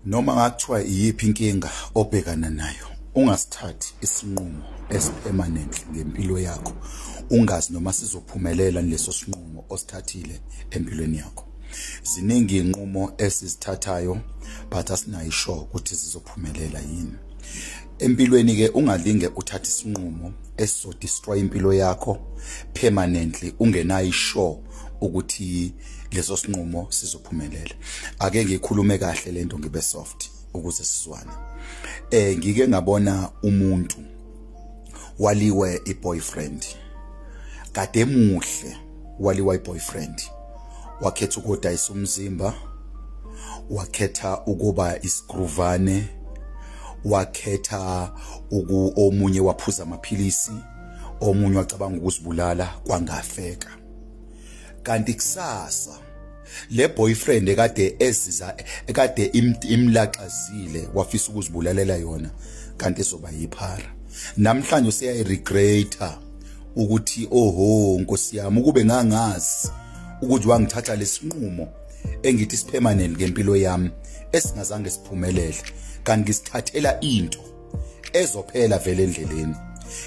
Noma ngathiwa iyiphi inkinga obhekana nayo, ungasithathi isinqumo esipermanent ngempilo yakho. Ungazi noma sizophumelela leso sinqumo osithathile empilweni yakho. Ziningi inqumo esizithathayo but asinayo sure ukuthi zizophumelela yini. Empilweni ke ungalinge uthathe isinqumo esizodestroy impilo yakho permanently ungenayo sure ukuthi leso sinqumo sizophumelela. Ake ngikhulume kahle lento ngibe soft ukuze sizwane. Ngike ngabona umuntu waliwe iboyfriend. Kade muhle waliwa iboyfriend. Wakhetha ukudayisa umzimba, wakhetha ukuba isigruvane, wakhetha omunye waphuza amaphilisi, omunye wacabanga ukuzibulala kwangafeka. Kanti kusasa le boyfriend ekade imlaxazile wafisa ukuzibulalela yona kanti izoba yiphara. Namhlanje useyayiregreta ukuthi oho Nkosi yami ukube ngangazi ukuthi wangithatha lesinqumo engithi sipermanent ngempilo yami esingazange siphumelele kanti ngisithathela into ezophela vele endleleni.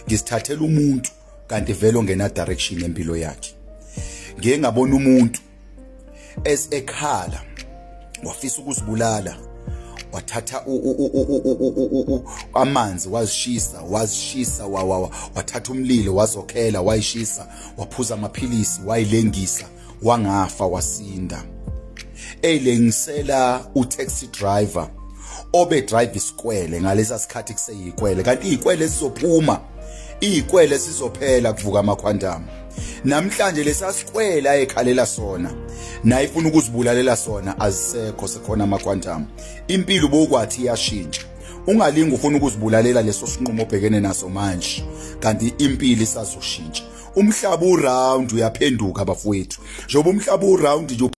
Ngisithathela umuntu kanti vele ongena direction empilo yakhe. Ngeke ngabona umuntu ekhala wafisa ukuzibulala, wathatha amanzi wazishisa wathatha umlilo wazokhela wayishisa, waphuza amaphilisi wayilengisa wangafa wasinda. Elengisela utaxi driver obe drive isikwele ngalesa sikhathi kuseyikwele kanti izikwele sizophuma, izikwele sizophela kuvuka amakhwandamu. Namhlanje lesasikwela ekhalela sona naye ifuna ukuzibulalela sona azisekho sekhona amakhwandamu. Impilo bokwathi iyashintsha. Ungalingi ufuna ukuzibulalela leso sinqumo obhekene naso manje kanti impilo isazoshintsha. Umhlaba uround uyaphenduka bafowethu. Njoba umhlaba uround nje